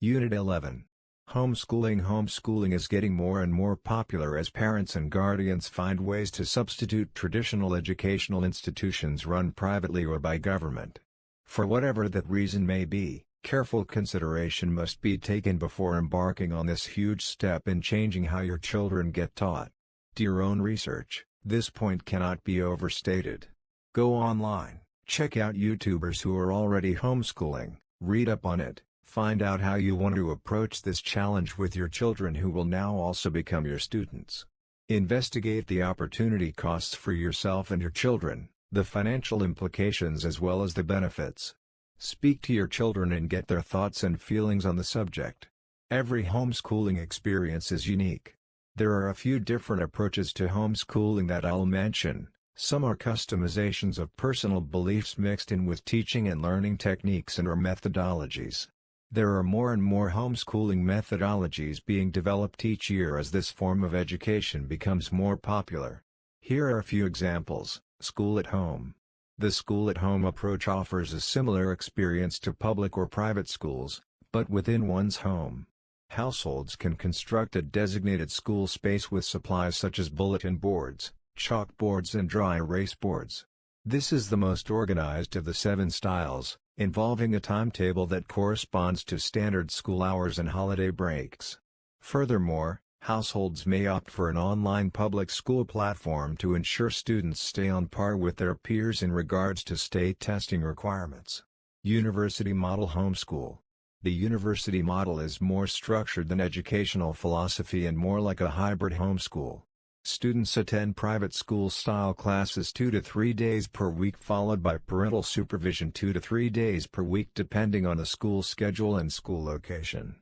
Unit 11. Homeschooling. Homeschooling is getting more and more popular as parents and guardians find ways to substitute traditional educational institutions run privately or by government. For whatever that reason may be, careful consideration must be taken before embarking on this huge step in changing how your children get taught. Do your own research. This point cannot be overstated. Go online, check out YouTubers who are already homeschooling, read up on it, find out how you want to approach this challenge with your children who will now also become your students. Investigate the opportunity costs for yourself and your children, the financial implications as well as the benefits. Speak to your children and get their thoughts and feelings on the subject. Every homeschooling experience is unique. There are a few different approaches to homeschooling that I'll mention. Some are customizations of personal beliefs mixed in with teaching and learning techniques and/or methodologies. There are more and more homeschooling methodologies being developed each year as this form of education becomes more popular. Here are a few examples. School at home. The school-at-home approach offers a similar experience to public or private schools, but within one's home. Households can construct a designated school space with supplies such as bulletin boards, chalkboards and dry erase boards. This is the most organized of the 7 styles, involving a timetable that corresponds to standard school hours and holiday breaks. Furthermore, households may opt for an online public school platform to ensure students stay on par with their peers in regards to state testing requirements. University model homeschool. The university model is more structured than educational philosophy and more like a hybrid homeschool. Students attend private school-style classes 2 to 3 days per week followed by parental supervision 2 to 3 days per week depending on the school schedule and school location.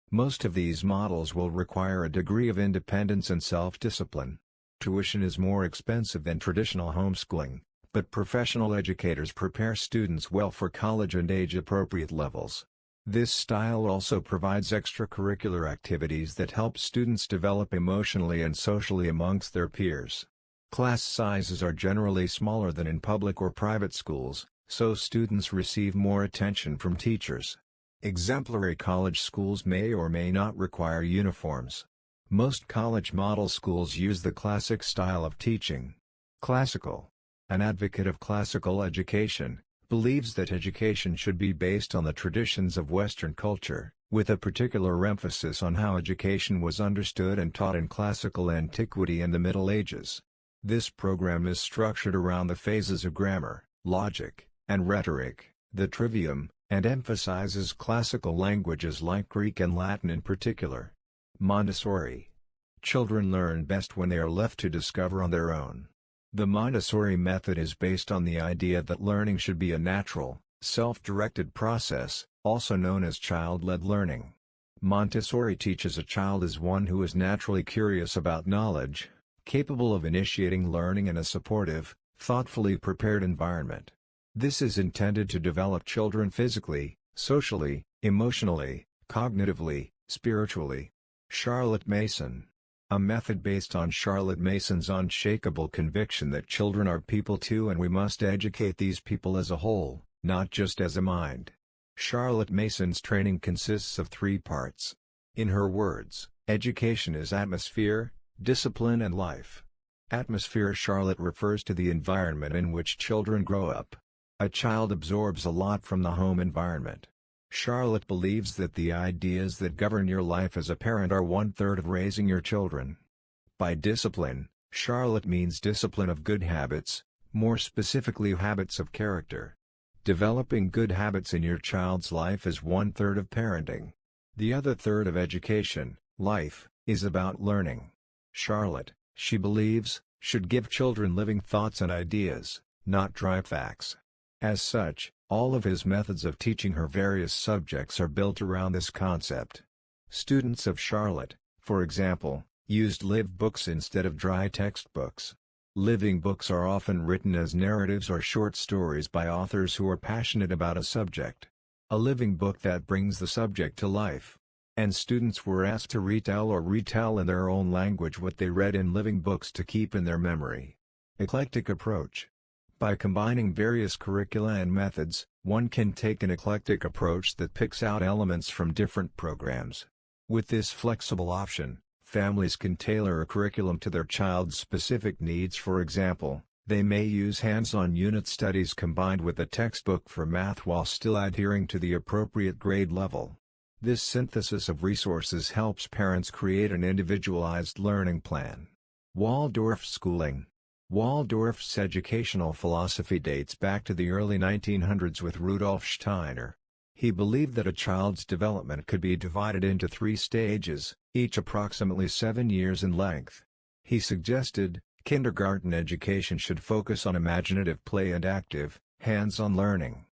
Most of these models will require a degree of independence and self-discipline. Tuition is more expensive than traditional homeschooling, but professional educators prepare students well for college and age-appropriate levels. This style also provides extracurricular activities that help students develop emotionally and socially amongst their peers. Class sizes are generally smaller than in public or private schools, so students receive more attention from teachers. Exemplary college schools may or may not require uniforms. Most college model schools use the classic style of teaching. Classical. An advocate of classical education, believes that education should be based on the traditions of Western culture, with a particular emphasis on how education was understood and taught in classical antiquity and the Middle Ages. This program is structured around the phases of grammar, logic, and rhetoric, the trivium, and emphasizes classical languages like Greek and Latin in particular. Montessori. Children learn best when they are left to discover on their own. The Montessori method is based on the idea that learning should be a natural, self-directed process, also known as child-led learning. Montessori teaches a child as one who is naturally curious about knowledge, capable of initiating learning in a supportive, thoughtfully prepared environment. This is intended to develop children physically, socially, emotionally, cognitively, spiritually. Charlotte Mason. A method based on Charlotte Mason's unshakable conviction that children are people too and we must educate these people as a whole, not just as a mind. Charlotte Mason's training consists of 3 parts. In her words, education is atmosphere, discipline and life. Atmosphere. Charlotte refers to the environment in which children grow up. A child absorbs a lot from the home environment. Charlotte believes that the ideas that govern your life as a parent are 1/3 of raising your children. By discipline, Charlotte means discipline of good habits, more specifically habits of character. Developing good habits in your child's life is 1/3 of parenting. The other 1/3 of education, life, is about learning. Charlotte, she believes, should give children living thoughts and ideas, not dry facts. As such, all of his methods of teaching her various subjects are built around this concept. Students of Charlotte, for example, used live books instead of dry textbooks. Living books are often written as narratives or short stories by authors who are passionate about a subject. A living book that brings the subject to life. And students were asked to retell in their own language what they read in living books to keep in their memory. Eclectic approach. By combining various curricula and methods, one can take an eclectic approach that picks out elements from different programs. With this flexible option, families can tailor a curriculum to their child's specific needs. For example, they may use hands-on unit studies combined with a textbook for math while still adhering to the appropriate grade level. This synthesis of resources helps parents create an individualized learning plan. Waldorf schooling. Waldorf's educational philosophy dates back to the early 1900s with Rudolf Steiner. He believed that a child's development could be divided into 3 stages, each approximately 7 years in length. He suggested, kindergarten education should focus on imaginative play and active, hands-on learning.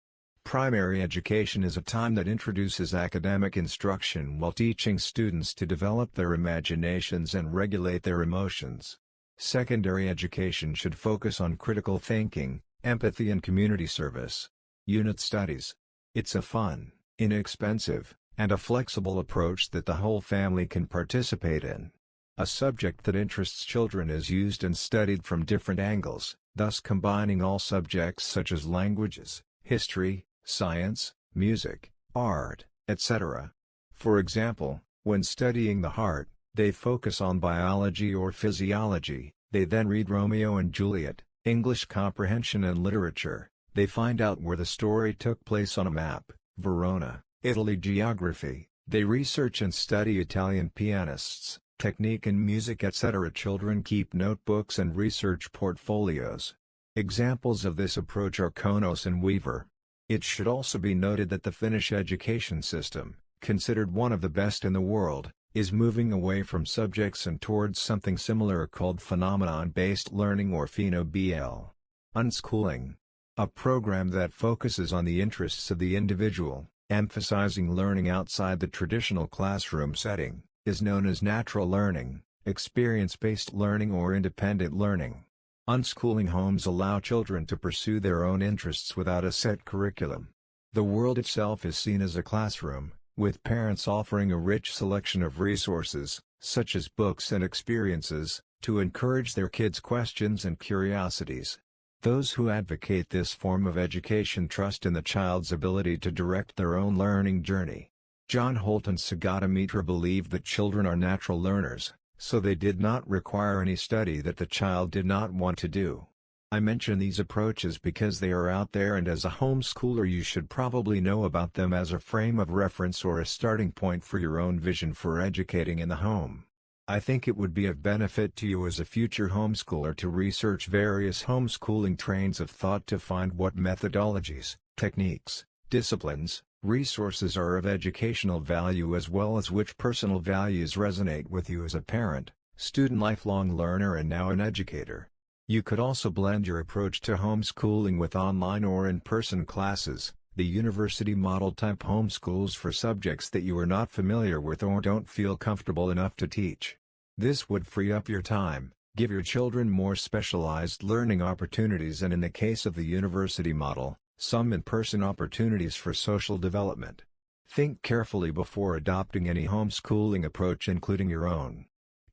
Primary education is a time that introduces academic instruction while teaching students to develop their imaginations and regulate their emotions. Secondary education should focus on critical thinking, empathy and community service. Unit studies. It's a fun, inexpensive, and a flexible approach that the whole family can participate in. A subject that interests children is used and studied from different angles, thus combining all subjects such as languages, history, science, music, art, etc. For example, when studying the heart, they focus on biology or physiology. They then read Romeo and Juliet, English comprehension and literature. They find out where the story took place on a map, Verona, Italy. Geography. They research and study Italian pianists, technique in music, etc. Children keep notebooks and research portfolios. Examples of this approach are Konos and Weaver. It should also be noted that the Finnish education system, considered one of the best in the world, is moving away from subjects and towards something similar called phenomenon-based learning or Pheno-BL. Unschooling. A program that focuses on the interests of the individual, emphasizing learning outside the traditional classroom setting, is known as natural learning, experience-based learning or independent learning. Unschooling homes allow children to pursue their own interests without a set curriculum. The world itself is seen as a classroom, with parents offering a rich selection of resources, such as books and experiences, to encourage their kids' questions and curiosities. Those who advocate this form of education trust in the child's ability to direct their own learning journey. John Holt and Sagata Mitra believed that children are natural learners, so they did not require any study that the child did not want to do. I mention these approaches because they are out there, and as a homeschooler you should probably know about them as a frame of reference or a starting point for your own vision for educating in the home. I think it would be of benefit to you as a future homeschooler to research various homeschooling trains of thought to find what methodologies, techniques, disciplines, resources are of educational value, as well as which personal values resonate with you as a parent, student, lifelong learner and now an educator. You could also blend your approach to homeschooling with online or in-person classes, the university model type homeschools for subjects that you are not familiar with or don't feel comfortable enough to teach. This would free up your time, give your children more specialized learning opportunities, and in the case of the university model, some in-person opportunities for social development. Think carefully before adopting any homeschooling approach, including your own.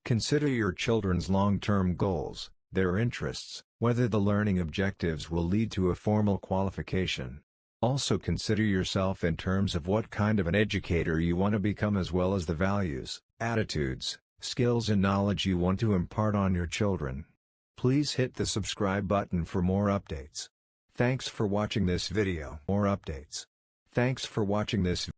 Consider your children's long-term goals, their interests, whether the learning objectives will lead to a formal qualification. Also consider yourself in terms of what kind of an educator you want to become, as well as the values, attitudes, skills and knowledge you want to impart on your children. Please hit the subscribe button for more updates. Thanks for watching this video. More updates. Thanks for watching this